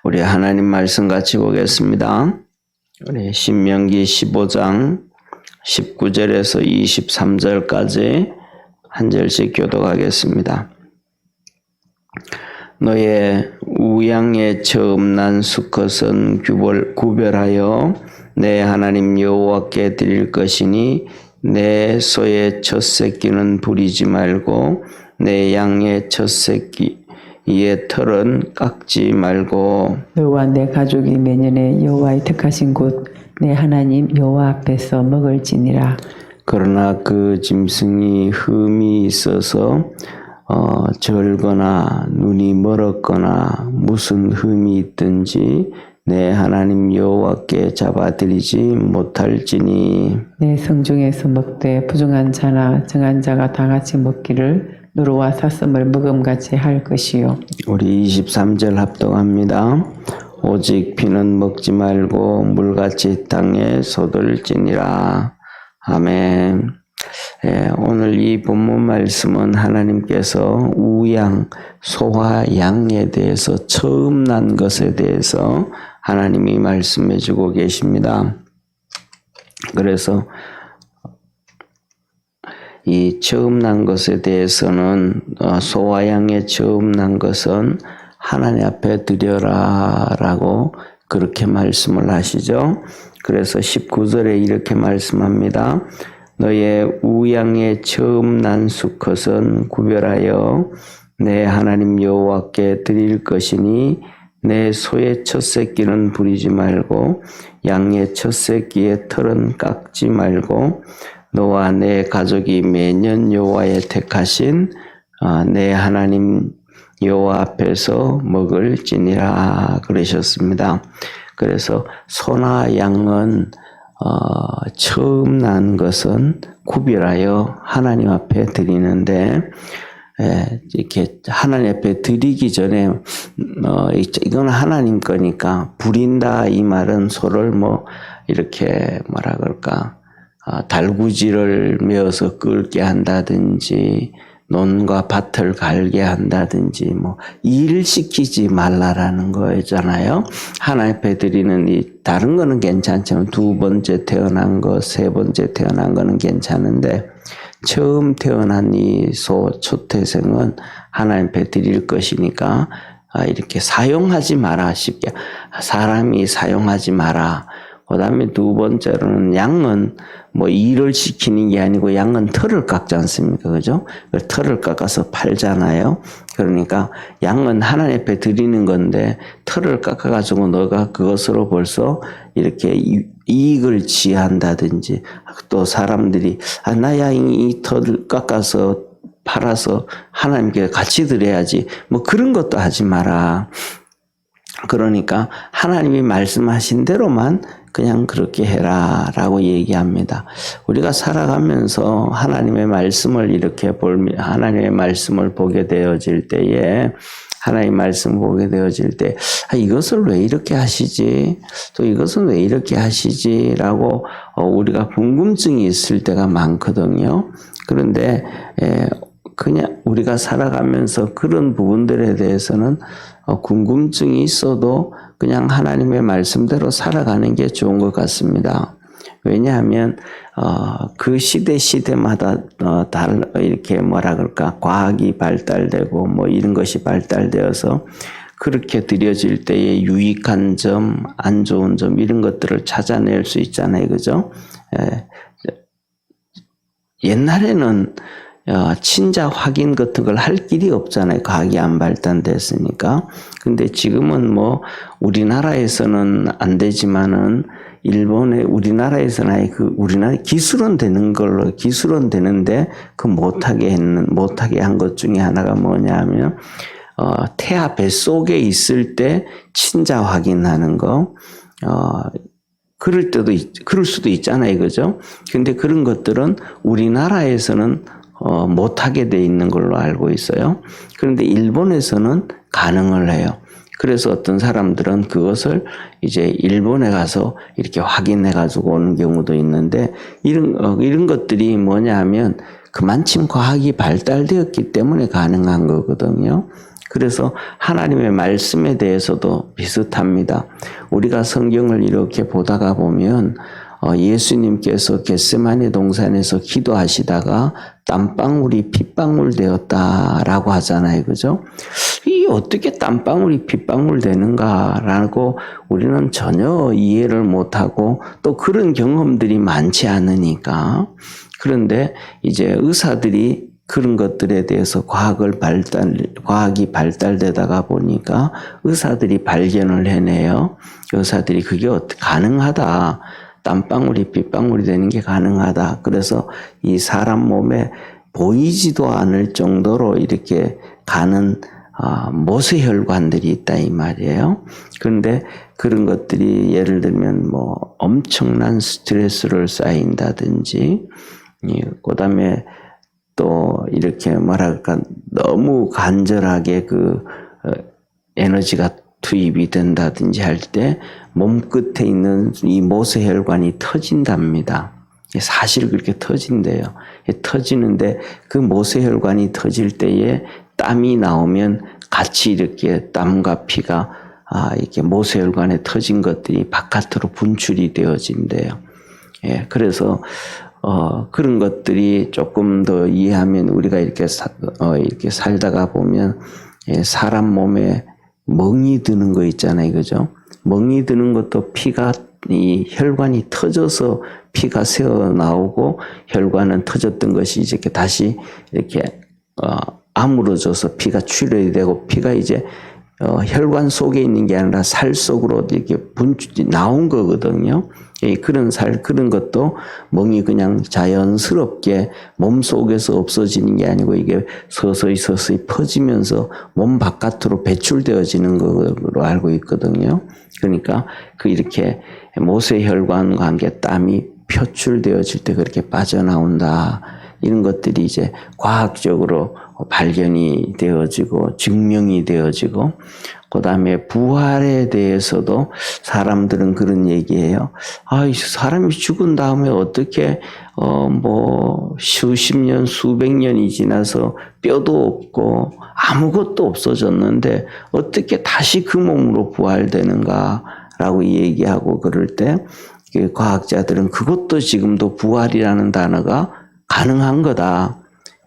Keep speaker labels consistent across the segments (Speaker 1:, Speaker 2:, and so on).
Speaker 1: 우리 하나님 말씀 같이 보겠습니다. 우리 신명기 15장 19절에서 23절까지 한 절씩 교독하겠습니다. 너의 우양에 처음 난 수컷은 구별하여 내 하나님 여호와께 드릴 것이니 내 소의 첫 새끼는 부리지 말고 내 양의 첫 새끼 이의 털은 깎지 말고
Speaker 2: 너와 내 가족이 매년에 여호와의 택하신 곳 내 하나님 여호와 앞에서 먹을지니라.
Speaker 1: 그러나 그 짐승이 흠이 있어서 절거나 눈이 멀었거나 무슨 흠이 있든지 내 하나님 여호와께 잡아들이지 못할지니
Speaker 2: 내 성중에서 먹되 부정한 자나 정한 자가 다 같이 먹기를 누루와 사슴을 먹음같이 할 것이요.
Speaker 1: 우리 23절 합독합니다. 오직 피는 먹지 말고 물같이 땅에 쏟을지니라. 아멘. 오늘 이 본문 말씀은 하나님께서 우양, 소와 양에 대해서 처음 난 것에 대해서 하나님이 말씀해 주고 계십니다. 그래서 이 처음 난 것에 대해서는 소와 양의 처음 난 것은 하나님 앞에 드려라 라고 그렇게 말씀을 하시죠. 그래서 19절에 이렇게 말씀합니다. 너의 우양의 처음 난 수컷은 구별하여 내 하나님 여호와께 드릴 것이니 내 소의 첫 새끼는 부리지 말고 양의 첫 새끼의 털은 깎지 말고 너와 내 가족이 매년 여호와의 택하신 내 하나님 여호와 앞에서 먹을지니라 그러셨습니다. 그래서 소나 양은 처음 난 것은 구별하여 하나님 앞에 드리는데 이렇게 하나님 앞에 드리기 전에 이건 하나님 거니까 부린다 이 말은 소를 이렇게 뭐라 그럴까 달구지를 메어서 끌게 한다든지 논과 밭을 갈게 한다든지 일을 시키지 말라라는 거잖아요. 하나님 앞에 드리는 이 다른 거는 괜찮지만 두 번째 태어난 거, 세 번째 태어난 거는 괜찮은데 처음 태어난 이 소 초태생은 하나님 앞에 드릴 것이니까 이렇게 사용하지 마라 쉽게 사람이 사용하지 마라. 그 다음에 두 번째로는 양은 일을 시키는 게 아니고 양은 털을 깎지 않습니까? 그죠? 털을 깎아서 팔잖아요. 그러니까 양은 하나님 앞에 드리는 건데 털을 깎아가지고 너가 그것으로 벌써 이렇게 이익을 취한다든지 또 사람들이 나 양이 이 털을 깎아서 팔아서 하나님께 같이 드려야지 그런 것도 하지 마라. 그러니까 하나님이 말씀하신 대로만 그냥 그렇게 해라 라고 얘기합니다. 우리가 살아가면서 하나님의 말씀을 하나님의 말씀을 보게 되어질 때에 하나님의 말씀을 보게 되어질 때 이것을 왜 이렇게 하시지? 또 이것은 왜 이렇게 하시지? 라고 우리가 궁금증이 있을 때가 많거든요. 그런데 그냥 우리가 살아가면서 그런 부분들에 대해서는 궁금증이 있어도 그냥 하나님의 말씀대로 살아가는 게 좋은 것 같습니다. 왜냐하면 그 시대마다 이렇게 과학이 발달되고 이런 것이 발달되어서 그렇게 드려질 때의 유익한 점, 안 좋은 점 이런 것들을 찾아낼 수 있잖아요, 그죠? 옛날에는 친자 확인 같은 걸 할 길이 없잖아요. 과학이 안 발달됐으니까. 근데 지금은 우리나라에서는 안 되지만은 우리나라에서는 우리나라 기술은 되는데 못하게 한 것 중에 하나가 뭐냐면 태아 뱃속에 있을 때 친자 확인하는 거. 그럴 수도 있잖아요. 그죠? 근데 그런 것들은 우리나라에서는 못하게 돼 있는 걸로 알고 있어요. 그런데 일본에서는 가능을 해요. 그래서 어떤 사람들은 그것을 이제 일본에 가서 이렇게 확인해 가지고 오는 경우도 있는데 이런 것들이 뭐냐 하면 그만큼 과학이 발달되었기 때문에 가능한 거거든요. 그래서 하나님의 말씀에 대해서도 비슷합니다. 우리가 성경을 이렇게 보다가 보면 예수님께서 겟세마네 동산에서 기도하시다가 땀방울이 핏방울 되었다라고 하잖아요. 그죠? 이게 어떻게 땀방울이 핏방울 되는가라고 우리는 전혀 이해를 못하고 또 그런 경험들이 많지 않으니까. 그런데 이제 의사들이 그런 것들에 대해서 과학이 발달되다가 보니까 의사들이 발견을 해내요. 의사들이 그게 어떻게 가능하다. 땀방울이 빗방울이 되는 게 가능하다. 그래서 이 사람 몸에 보이지도 않을 정도로 이렇게 가는 모세혈관들이 있다 이 말이에요. 그런데 그런 것들이 예를 들면 뭐 엄청난 스트레스를 쌓인다든지, 그다음에 또 이렇게 뭐랄까 너무 간절하게 그 에너지가 투입이 된다든지 할 때 몸끝에 있는 이 모세혈관이 터진답니다. 사실 그렇게 터진대요. 터지는데 그 모세혈관이 터질 때에 땀이 나오면 같이 이렇게 땀과 피가 이렇게 모세혈관에 터진 것들이 바깥으로 분출이 되어진대요. 예, 그래서 그런 것들이 조금 더 이해하면 우리가 이렇게 살다가 보면 사람 몸에 멍이 드는 거 있잖아요. 그죠? 멍이 드는 것도 피가 이 혈관이 터져서 피가 새어 나오고 혈관은 터졌던 것이 이제 다시 이렇게 아물어져서 피가 출혈이 되고 피가 이제 혈관 속에 있는 게 아니라 살 속으로 이렇게 분출이 나온 거거든요. 그런 것도 멍이 그냥 자연스럽게 몸 속에서 없어지는 게 아니고 이게 서서히 퍼지면서 몸 바깥으로 배출되어지는 것으로 알고 있거든요. 그러니까 이렇게 모세혈관과 함께 땀이 표출되어질 때 그렇게 빠져나온다. 이런 것들이 이제 과학적으로 발견이 되어지고 증명이 되어지고, 그 다음에 부활에 대해서도 사람들은 그런 얘기해요. 이 사람이 죽은 다음에 어떻게 수십 년, 수백 년이 지나서 뼈도 없고 아무것도 없어졌는데 어떻게 다시 그 몸으로 부활되는가라고 얘기하고 그럴 때 과학자들은 그것도 지금도 부활이라는 단어가 가능한 거다.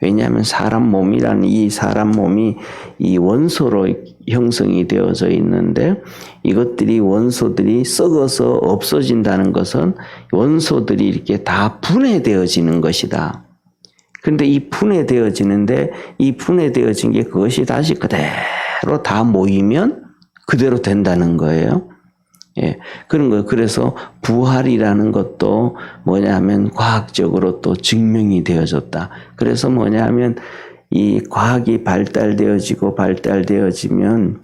Speaker 1: 왜냐하면 사람 몸이라는 이 사람 몸이 이 원소로 형성이 되어져 있는데 이것들이 원소들이 썩어서 없어진다는 것은 원소들이 이렇게 다 분해되어지는 것이다. 그런데 이 분해되어지는데 이 분해되어진 게 그것이 다시 그대로 다 모이면 그대로 된다는 거예요. 예, 그런 거. 그래서 부활이라는 것도 뭐냐면 과학적으로 또 증명이 되어졌다. 그래서 뭐냐면 이 과학이 발달되어지면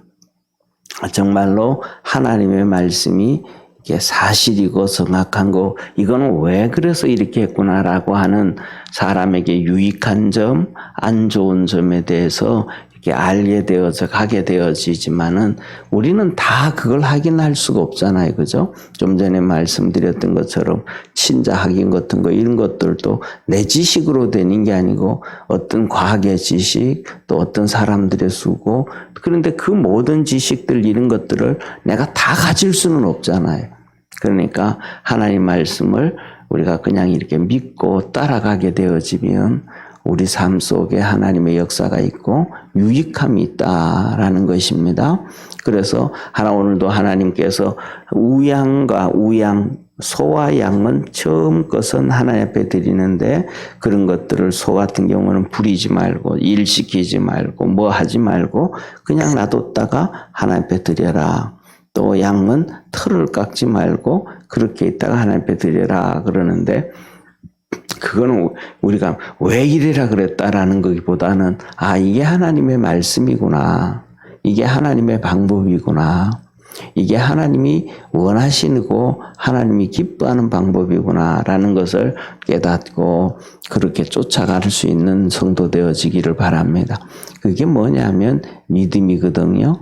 Speaker 1: 정말로 하나님의 말씀이 이게 사실이고 정확한 거, 이거는 왜 그래서 이렇게 했구나라고 하는 사람에게 유익한 점, 안 좋은 점에 대해서 이렇게 알게 가게 되어지지만은 우리는 다 그걸 확인할 수가 없잖아요. 그죠? 좀 전에 말씀드렸던 것처럼 친자 확인 같은 거 이런 것들도 내 지식으로 되는 게 아니고 어떤 과학의 지식 또 어떤 사람들의 수고, 그런데 그 모든 지식들 이런 것들을 내가 다 가질 수는 없잖아요. 그러니까 하나님 말씀을 우리가 그냥 이렇게 믿고 따라가게 되어지면 우리 삶 속에 하나님의 역사가 있고 유익함이 있다라는 것입니다. 그래서 오늘도 하나님께서 우양과 우양, 소와 양은 처음 것은 하나님 앞에 드리는데 그런 것들을 소 같은 경우는 부리지 말고 일시키지 말고 뭐 하지 말고 그냥 놔뒀다가 하나님 앞에 드려라. 또 양은 털을 깎지 말고 그렇게 있다가 하나님 앞에 드려라 그러는데, 그거는 우리가 왜 이래라 그랬다라는 거기보다는 이게 하나님의 말씀이구나, 이게 하나님의 방법이구나, 이게 하나님이 원하시고 하나님이 기뻐하는 방법이구나라는 것을 깨닫고 그렇게 쫓아갈 수 있는 성도 되어지기를 바랍니다. 그게 뭐냐면 믿음이거든요.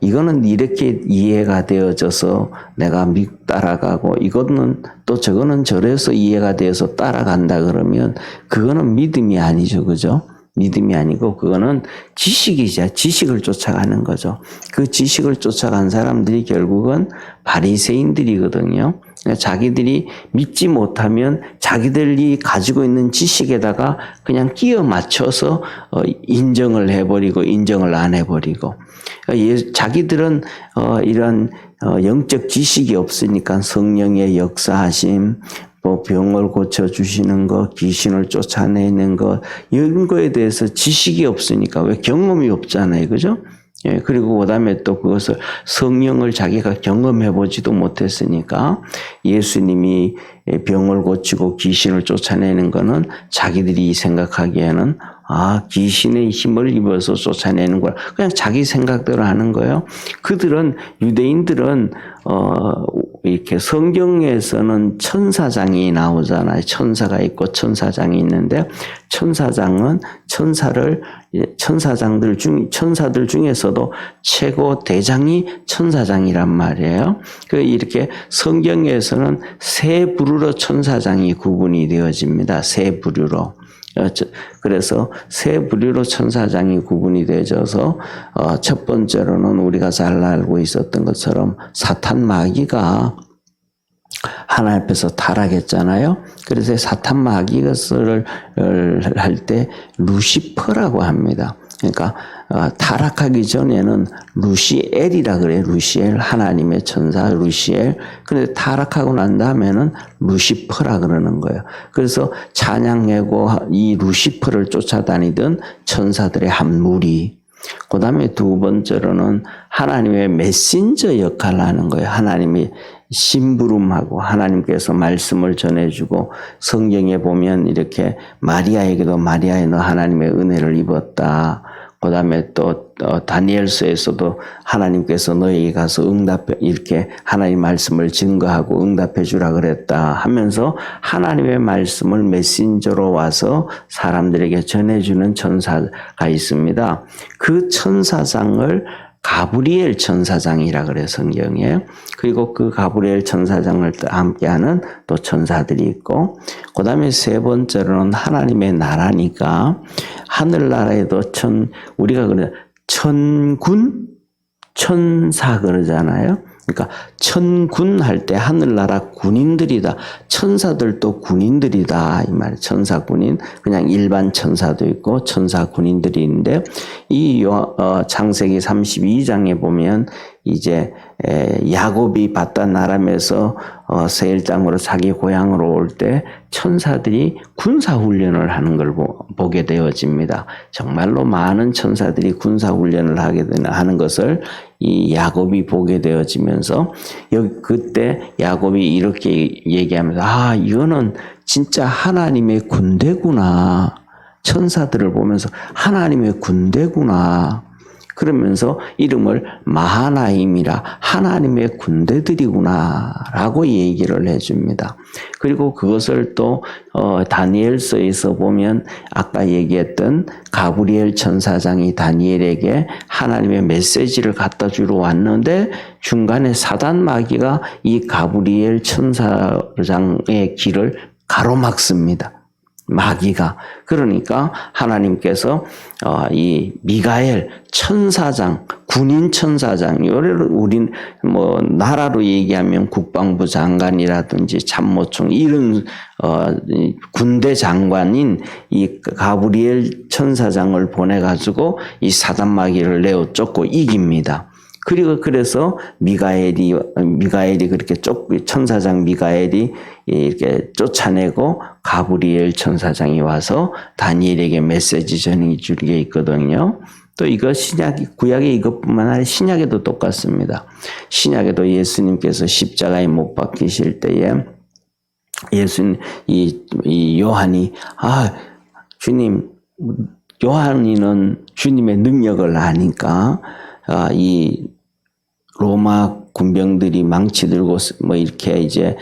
Speaker 1: 이거는 이렇게 이해가 되어져서 내가 따라가고 이거는 또 저거는 저래서 이해가 되어서 따라간다 그러면 그거는 믿음이 아니죠. 그죠? 믿음이 아니고 그거는 지식이자 지식을 쫓아가는 거죠. 그 지식을 쫓아간 사람들이 결국은 바리새인들이거든요. 그러니까 자기들이 믿지 못하면 자기들이 가지고 있는 지식에다가 그냥 끼워 맞춰서 인정을 해버리고 인정을 안 해버리고 자기들은 이런 영적 지식이 없으니까 성령의 역사하심, 뭐 병을 고쳐주시는 것, 귀신을 쫓아내는 것 이런 거에 대해서 지식이 없으니까 왜 경험이 없잖아요. 그죠? 예, 그리고 그 다음에 또 그것을 성령을 자기가 경험해보지도 못했으니까 예수님이 병을 고치고 귀신을 쫓아내는 거는 자기들이 생각하기에는 귀신의 힘을 입어서 쫓아내는 거야. 그냥 자기 생각대로 하는 거예요. 유대인들은, 이렇게 성경에서는 천사장이 나오잖아요. 천사가 있고 천사장이 있는데, 천사장은 천사들 중에서도 최고 대장이 천사장이란 말이에요. 이렇게 성경에서는 세 부류로 천사장이 구분이 되어집니다. 세 부류로. 그래서 세 부류로 천사장이 구분이 되어져서 첫 번째로는 우리가 잘 알고 있었던 것처럼 사탄 마귀가 하나님 앞에서 타락했잖아요. 그래서 사탄 마귀를 할 때 루시퍼라고 합니다. 그러니까 타락하기 전에는 루시엘이라 그래요. 루시엘, 하나님의 천사 루시엘. 그런데 타락하고 난 다음에는 루시퍼라 그러는 거예요. 그래서 찬양하고 이 루시퍼를 쫓아다니던 천사들의 한 무리. 그 다음에 두 번째로는 하나님의 메신저 역할을 하는 거예요. 하나님이 심부름하고 하나님께서 말씀을 전해주고 성경에 보면 이렇게 마리아에게도 마리아에 너 하나님의 은혜를 입었다. 그 다음에 또 다니엘서에서도 하나님께서 너에게 가서 이렇게 하나님 말씀을 증거하고 응답해 주라 그랬다 하면서 하나님의 말씀을 메신저로 와서 사람들에게 전해주는 천사가 있습니다. 그 천사장을 가브리엘 천사장이라 그래요, 성경에. 그리고 그 가브리엘 천사장을 함께하는 또 천사들이 있고, 그 다음에 세 번째로는 하나님의 나라니까, 하늘나라에도 우리가 천군, 천사 그러잖아요. 그러니까 천군 할 때 하늘나라 군인들이다. 천사들도 군인들이다. 이 말. 천사 군인. 그냥 일반 천사도 있고 천사 군인들이 있는데 이 창세기 32장에 보면 이제 야곱이 바단 아람에서 세일 땅으로 자기 고향으로 올 때 천사들이 군사 훈련을 하는 걸 보게 되어집니다. 정말로 많은 천사들이 군사 훈련을 하는 것을 이 야곱이 보게 되어지면서 그때 야곱이 이렇게 얘기하면서 이거는 진짜 하나님의 군대구나. 천사들을 보면서 하나님의 군대구나. 그러면서 이름을 마하나임이라 하나님의 군대들이구나 라고 얘기를 해줍니다. 그리고 그것을 또 다니엘서에서 보면 아까 얘기했던 가브리엘 천사장이 다니엘에게 하나님의 메시지를 갖다 주러 왔는데 중간에 사단 마귀가 이 가브리엘 천사장의 길을 가로막습니다. 마귀가. 그러니까 하나님께서 이 미가엘 천사장, 군인 천사장, 우린 나라로 얘기하면 국방부 장관이라든지 참모총 이런 군대 장관인 이 가브리엘 천사장을 보내가지고 이 사단 마귀를 내어 쫓고 이깁니다. 그래서 미가엘이 그렇게 천사장 미가엘이 이렇게 쫓아내고 가브리엘 천사장이 와서 다니엘에게 메시지 전해 줄 게 있거든요. 또 이거 구약의 이것뿐만 아니라 신약에도 똑같습니다. 신약에도 예수님께서 십자가에 못 박히실 때에 이 요한이 주님, 요한이는 주님의 능력을 아니까 이 로마 군병들이 망치 들고 이렇게 이제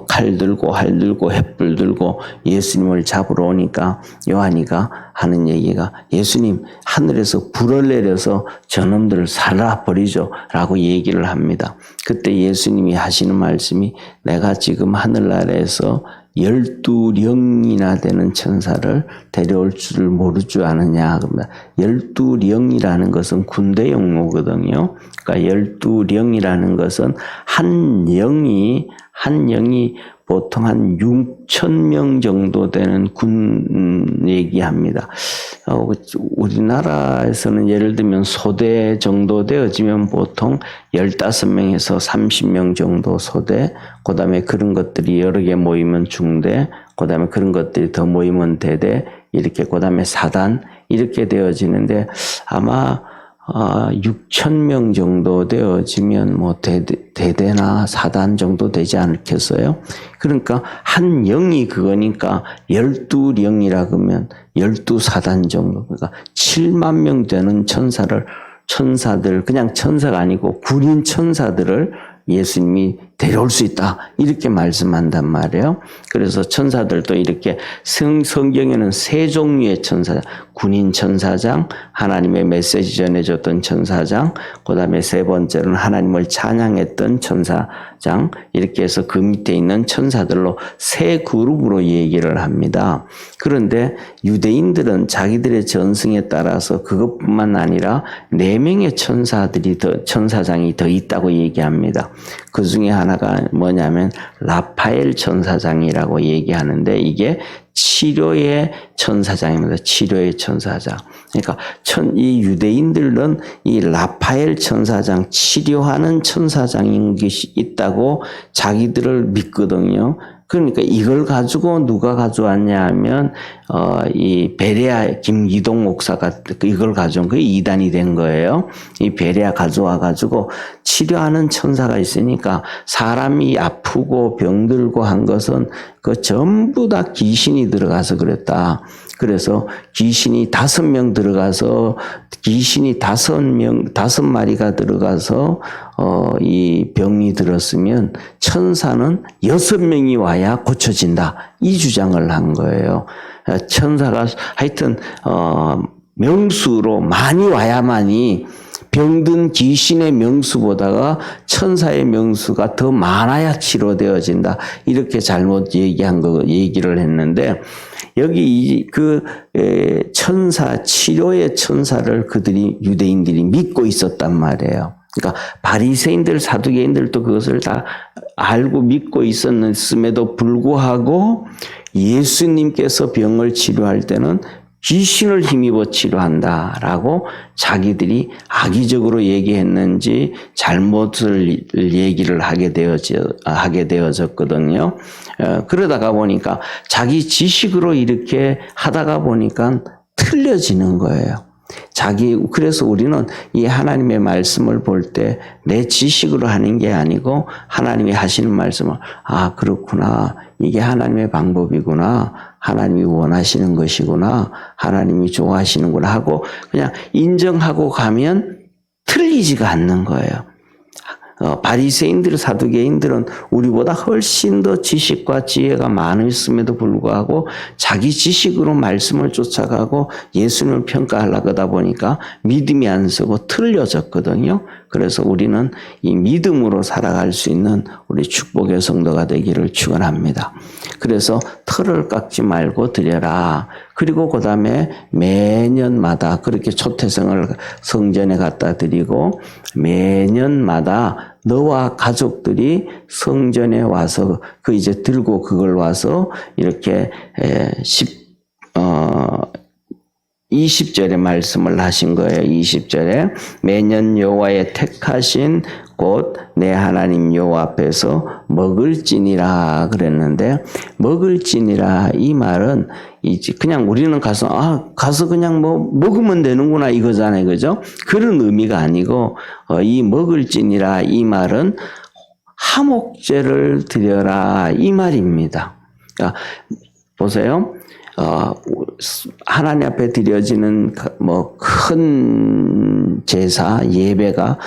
Speaker 1: 칼 들고 활 들고 횃불 들고 예수님을 잡으러 오니까 요한이가 하는 얘기가 예수님 하늘에서 불을 내려서 저놈들을 살아버리죠 라고 얘기를 합니다. 그때 예수님이 하시는 말씀이 내가 지금 하늘나라에서 12령이나 되는 천사를 데려올 줄 모를 줄 아느냐. 12령이라는 것은 군대 용어거든요. 그러니까 12령이라는 것은 한 영이 보통 한 6,000명 정도 되는 군 얘기합니다. 우리나라에서는 예를 들면 소대 정도 되어지면 보통 15명에서 30명 정도 소대, 그 다음에 그런 것들이 여러 개 모이면 중대, 그 다음에 그런 것들이 더 모이면 대대, 이렇게 그 다음에 사단, 이렇게 되어지는데 아마 6,000명 정도 되어지면 뭐 대대나 사단 정도 되지 않겠어요? 그러니까 한 영이 그거니까 12령이라 그러면 12사단 정도. 그러니까 7만 명 되는 천사들, 그냥 천사가 아니고 군인 천사들을 예수님이 데려올 수 있다. 이렇게 말씀한단 말이에요. 그래서 천사들도 이렇게 성경에는 세 종류의 천사장, 군인 천사장, 하나님의 메시지 전해줬던 천사장, 그 다음에 세 번째로는 하나님을 찬양했던 천사장, 이렇게 해서 그 밑에 있는 천사들로 세 그룹으로 얘기를 합니다. 그런데 유대인들은 자기들의 전승에 따라서 그것뿐만 아니라 4명의 천사장이 더 있다고 얘기합니다. 그 중에 하나가 뭐냐면 라파엘 천사장이라고 얘기하는데 이게 치료의 천사장입니다. 치료의 천사장. 그러니까 이 유대인들은 이 라파엘 천사장, 치료하는 천사장인 것이 있다고 자기들을 믿거든요. 그러니까 이걸 가지고 누가 가져왔냐 하면 이 베레아 김기동 목사가 이걸 가져온 게 이단이 된 거예요. 이 베레아 가져와 가지고 치료하는 천사가 있으니까 사람이 아프고 병들고 한 것은 그 전부 다 귀신이 들어가서 그랬다. 그래서 귀신이 5명 들어가서 귀신이 5마리가 들어가서 이 병이 들었으면 천사는 6명이 와야 고쳐진다. 이 주장을 한 거예요. 천사가 하여튼 명수로 많이 와야만이 병든 귀신의 명수보다가 천사의 명수가 더 많아야 치료되어진다. 이렇게 잘못 얘기를 했는데 여기 천사, 치료의 천사를 유대인들이 믿고 있었단 말이에요. 그러니까 바리새인들, 사두개인들도 그것을 다 알고 믿고 있었음에도 불구하고 예수님께서 병을 치료할 때는 귀신을 힘입어 치료한다라고 자기들이 악의적으로 얘기했는지 잘못을 얘기를 하게 되어졌거든요. 그러다가 보니까 자기 지식으로 이렇게 하다가 보니까 틀려지는 거예요. 그래서 우리는 이 하나님의 말씀을 볼 때 내 지식으로 하는 게 아니고 하나님이 하시는 말씀을 그렇구나. 이게 하나님의 방법이구나. 하나님이 원하시는 것이구나. 하나님이 좋아하시는구나 하고 그냥 인정하고 가면 틀리지가 않는 거예요. 바리새인들, 사두개인들은 우리보다 훨씬 더 지식과 지혜가 많았음에도 불구하고 자기 지식으로 말씀을 쫓아가고 예수님을 평가하려고 하다 보니까 믿음이 안 서고 틀려졌거든요. 그래서 우리는 이 믿음으로 살아갈 수 있는 우리 축복의 성도가 되기를 축원합니다. 그래서 털을 깎지 말고 드려라. 그리고 그 다음에 매년마다 그렇게 초태성을 성전에 갖다 드리고 매년마다 너와 가족들이 성전에 와서 이제 들고 그걸 와서 이렇게 20절에 말씀을 하신 거예요. 20절에 매년 여호와의 택하신 곧 내 하나님 여호와 앞에서 먹을지니라 그랬는데 먹을지니라 이 말은 이제 그냥 우리는 가서 그냥 먹으면 되는구나 이거잖아요. 그죠? 그런 의미가 아니고 이 먹을지니라 이 말은 하목제를 드려라 이 말입니다. 그러니까 보세요. 하나님 앞에 드려지는 큰 제사 예배가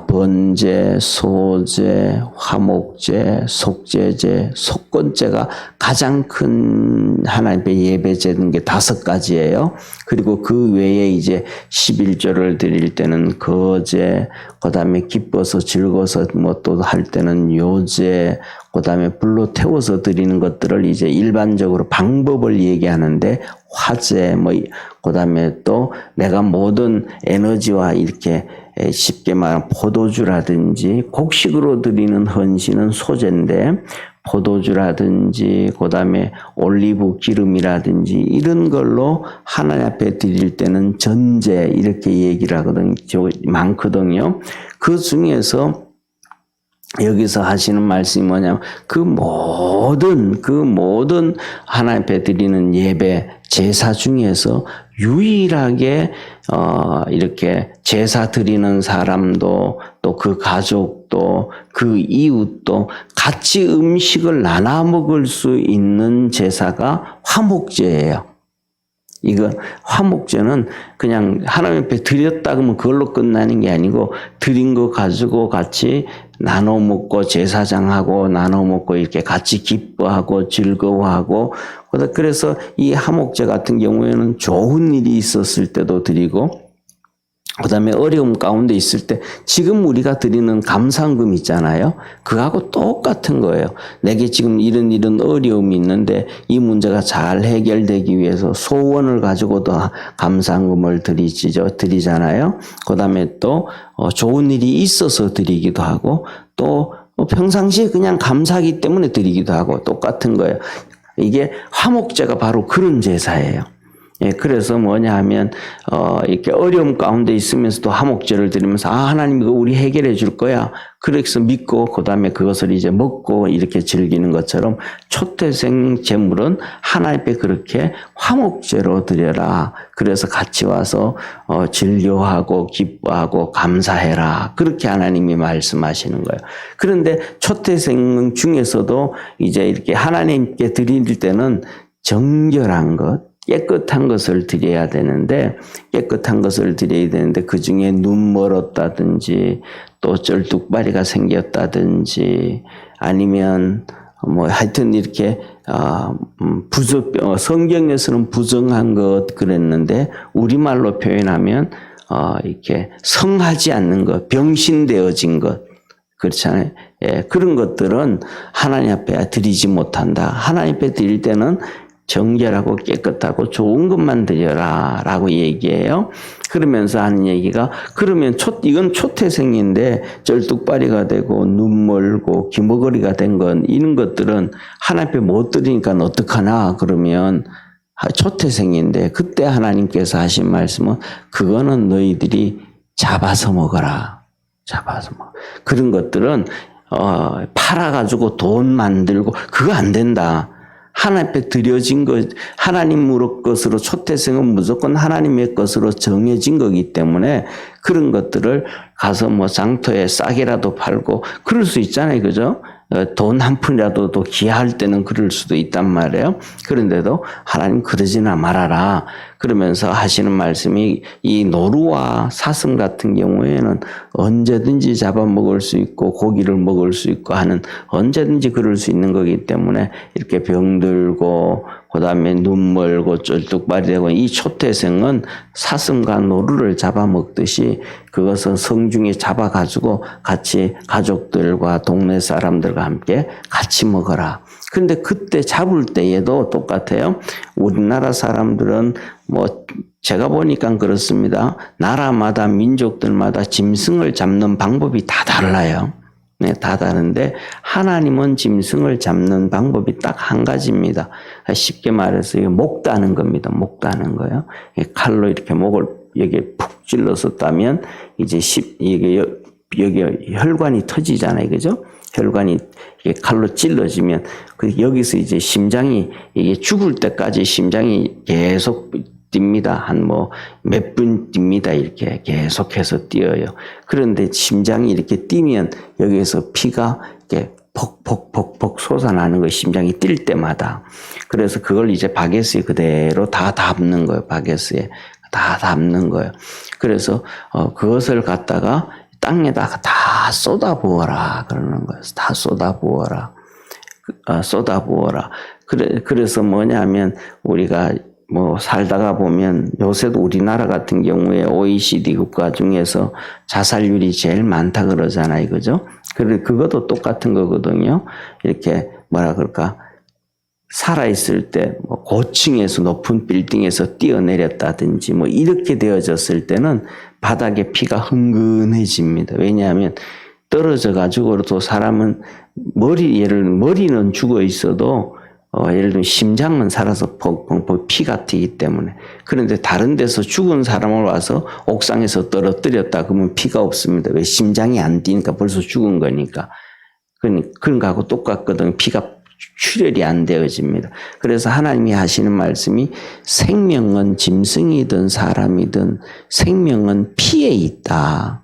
Speaker 1: 번제, 소제, 화목제, 속죄제, 속건제가 가장 큰 하나님의 예배제는 게 5가지예요. 그리고 그 외에 이제 11조를 드릴 때는 거제, 그 다음에 기뻐서 즐거워서 뭐 또 할 때는 요제, 그 다음에 불로 태워서 드리는 것들을 이제 일반적으로 방법을 얘기하는데 화제, 뭐, 그 다음에 또 내가 모든 에너지와 이렇게 쉽게 말하면 포도주라든지 곡식으로 드리는 헌신은 소제인데 포도주라든지 그 다음에 올리브 기름이라든지 이런 걸로 하나님 앞에 드릴 때는 전제 이렇게 얘기를 하거든요. 많거든요. 그 중에서 여기서 하시는 말씀이 뭐냐면 그 모든 하나님 앞에 드리는 예배 제사 중에서 유일하게 이렇게 제사 드리는 사람도 또 그 가족도 그 이웃도 같이 음식을 나눠 먹을 수 있는 제사가 화목제예요. 이거 화목제는 그냥 하나님 앞에 드렸다 그러면 그걸로 끝나는 게 아니고 드린 거 가지고 같이 나눠 먹고 제사장하고 나눠 먹고 이렇게 같이 기뻐하고 즐거워하고 그래서 이 화목제 같은 경우에는 좋은 일이 있었을 때도 드리고 그 다음에 어려움 가운데 있을 때 지금 우리가 드리는 감사금 있잖아요. 그거하고 똑같은 거예요. 내게 지금 이런 어려움이 있는데 이 문제가 잘 해결되기 위해서 소원을 가지고도 감사금을 드리잖아요. 그 다음에 또 좋은 일이 있어서 드리기도 하고 또 평상시에 그냥 감사하기 때문에 드리기도 하고 똑같은 거예요. 이게 화목제가 바로 그런 제사예요. 예, 그래서 뭐냐 하면, 이렇게 어려움 가운데 있으면서도 화목제를 드리면서, 하나님 이거 우리 해결해 줄 거야. 그래서 믿고, 그 다음에 그것을 이제 먹고 이렇게 즐기는 것처럼 초태생 제물은 하나님 앞에 그렇게 화목제로 드려라. 그래서 같이 와서, 즐겨하고, 기뻐하고, 감사해라. 그렇게 하나님이 말씀하시는 거예요. 그런데 초태생 중에서도 이제 이렇게 하나님께 드릴 때는 정결한 것, 깨끗한 것을 드려야 되는데 그 중에 눈 멀었다든지 또 쩔뚝발이가 생겼다든지 아니면 뭐 하여튼 이렇게 성경에서는 부정한 것 그랬는데 우리말로 표현하면 이렇게 성하지 않는 것, 병신되어진 것 그렇잖아요. 예, 그런 것들은 하나님 앞에 드리지 못한다. 하나님 앞에 드릴 때는 정결하고 깨끗하고 좋은 것만 드려라 라고 얘기해요. 그러면서 하는 얘기가 그러면 이건 초태생인데 쩔뚝발이가 되고 눈 멀고 기머거리가 된 건 이런 것들은 하나님 앞에 못 드리니까 어떡하나 그러면 초태생인데 그때 하나님께서 하신 말씀은 그거는 너희들이 잡아서 먹어라. 잡아서 먹어. 그런 것들은 팔아가지고 돈 만들고 그거 안 된다. 하나님 앞에 드려진 것, 하나님으로 것으로 초태생은 무조건 하나님의 것으로 정해진 거기 때문에 그런 것들을 가서 뭐 장터에 싸게라도 팔고 그럴 수 있잖아요. 그죠? 돈 한 푼이라도 또 기여할 때는 그럴 수도 있단 말이에요. 그런데도 하나님 그러지나 말아라. 그러면서 하시는 말씀이 이 노루와 사슴 같은 경우에는 언제든지 잡아먹을 수 있고 고기를 먹을 수 있고 하는 언제든지 그럴 수 있는 거기 때문에 이렇게 병들고 그 다음에 눈 멀고 쩔뚝발이 되고 이 초태생은 사슴과 노루를 잡아먹듯이 그것은 성중에 잡아가지고 같이 가족들과 동네 사람들과 함께 같이 먹어라. 근데 그때 잡을 때에도 똑같아요. 우리나라 사람들은 뭐 제가 보니까 그렇습니다. 나라마다 민족들마다 짐승을 잡는 방법이 다 달라요. 네, 다 다른데 하나님은 짐승을 잡는 방법이 딱 한 가지입니다. 쉽게 말해서 목 따는 겁니다. 목 따는 거요. 칼로 이렇게 목을 여기에 푹 찔러서 따면 이제 이게 여기 혈관이 터지잖아요, 그죠? 혈관이 칼로 찔러지면 여기서 이제 심장이 이게 죽을 때까지 심장이 계속 뜁니다. 한 뭐 몇 분 뜁니다. 이렇게 계속해서 뛰어요. 그런데 심장이 이렇게 뛰면 여기에서 피가 이렇게 벅벅벅벅 솟아나는 거예요. 심장이 뛸 때마다. 그래서 그걸 이제 바게스에 그대로 다 담는 거예요. 바게스에 다 담는 거예요. 그래서 그것을 갖다가 땅에다가 다 쏟아부어라 그러는 거예요. 다 쏟아부어라. 쏟아부어라. 그래서 뭐냐면 우리가 뭐 살다가 보면 요새도 우리나라 같은 경우에 OECD 국가 중에서 자살률이 제일 많다 그러잖아요. 그죠? 그것도 똑같은 거거든요. 이렇게 뭐라 그럴까. 살아있을 때 뭐 고층에서 높은 빌딩에서 뛰어내렸다든지 뭐 이렇게 되어졌을 때는 바닥에 피가 흥건해집니다. 왜냐하면 떨어져 가지고도 사람은 머리는 죽어 있어도 예를 들면 심장은 살아서 펑펑 피가 튀기 때문에. 그런데 다른 데서 죽은 사람을 와서 옥상에서 떨어뜨렸다 그러면 피가 없습니다. 왜? 심장이 안 뛰니까 벌써 죽은 거니까. 그런 거하고 똑같거든요. 피가 출혈이 안 되어집니다. 그래서 하나님이 하시는 말씀이 생명은 짐승이든 사람이든 생명은 피에 있다.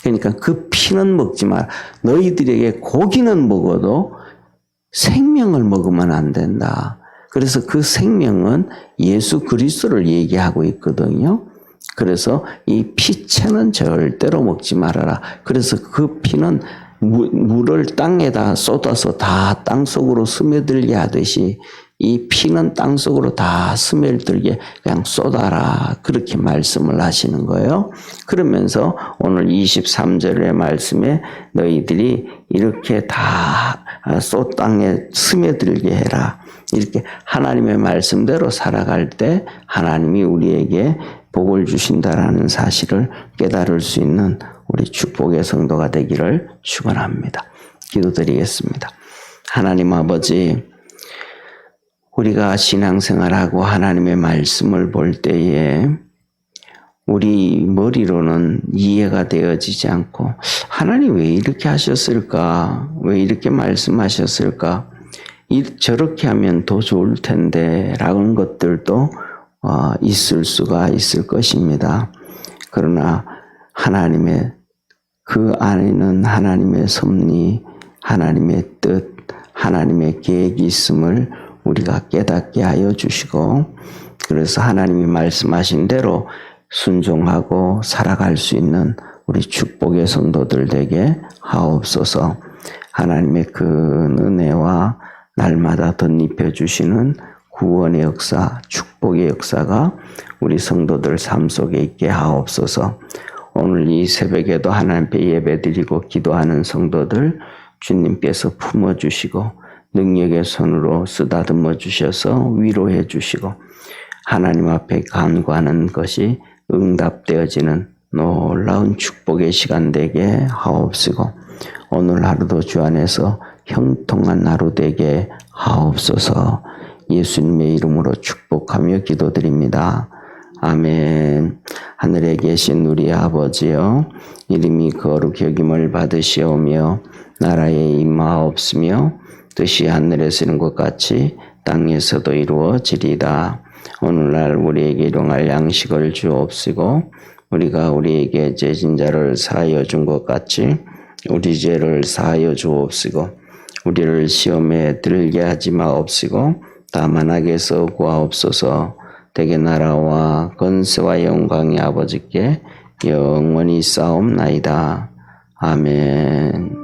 Speaker 1: 그러니까 그 피는 먹지 마라. 너희들에게 고기는 먹어도 생명을 먹으면 안 된다. 그래서 그 생명은 예수 그리스도를 얘기하고 있거든요. 그래서 이 피채는 절대로 먹지 말아라. 그래서 그 피는 물을 땅에다 쏟아서 다 땅속으로 스며들게 하듯이 이 피는 땅속으로 다 스며들게 그냥 쏟아라. 그렇게 말씀을 하시는 거예요. 그러면서 오늘 23절의 말씀에 너희들이 이렇게 다 땅에 스며들게 해라. 이렇게 하나님의 말씀대로 살아갈 때 하나님이 우리에게 복을 주신다라는 사실을 깨달을 수 있는 우리 축복의 성도가 되기를 축원합니다. 기도드리겠습니다. 하나님 아버지, 우리가 신앙생활하고 하나님의 말씀을 볼 때에 우리 머리로는 이해가 되어지지 않고 하나님 왜 이렇게 하셨을까? 왜 이렇게 말씀하셨을까? 저렇게 하면 더 좋을 텐데 라는 것들도 있을 수가 있을 것입니다. 그러나 하나님의 그 안에는 하나님의 섭리, 하나님의 뜻, 하나님의 계획이 있음을 우리가 깨닫게 하여 주시고, 그래서 하나님이 말씀하신 대로 순종하고 살아갈 수 있는 우리 축복의 성도들 되게 하옵소서. 하나님의 그 은혜와 날마다 덧입혀 주시는 구원의 역사, 축복의 역사가 우리 성도들 삶 속에 있게 하옵소서. 오늘 이 새벽에도 하나님 앞에 예배드리고 기도하는 성도들 주님께서 품어주시고 능력의 손으로 쓰다듬어 주셔서 위로해 주시고 하나님 앞에 간구하는 것이 응답되어지는 놀라운 축복의 시간 되게 하옵시고 오늘 하루도 주 안에서 형통한 하루 되게 하옵소서. 예수님의 이름으로 축복하며 기도드립니다. 아멘. 하늘에 계신 우리 아버지여, 이름이 거룩히 여김을 받으시오며 나라에 임하옵시며 뜻이 하늘에서 이룬 것 같이 땅에서도 이루어지리다. 오늘날 우리에게 일용할 양식을 주옵시고 우리가 우리에게 죄진 자를 사하여 준 것 같이 우리 죄를 사하여 주옵시고 우리를 시험에 들게 하지 마옵시고 다만 악에서 구하옵소서. 대개 나라와 권세와 영광이 아버지께 영원히 싸움나이다. 아멘.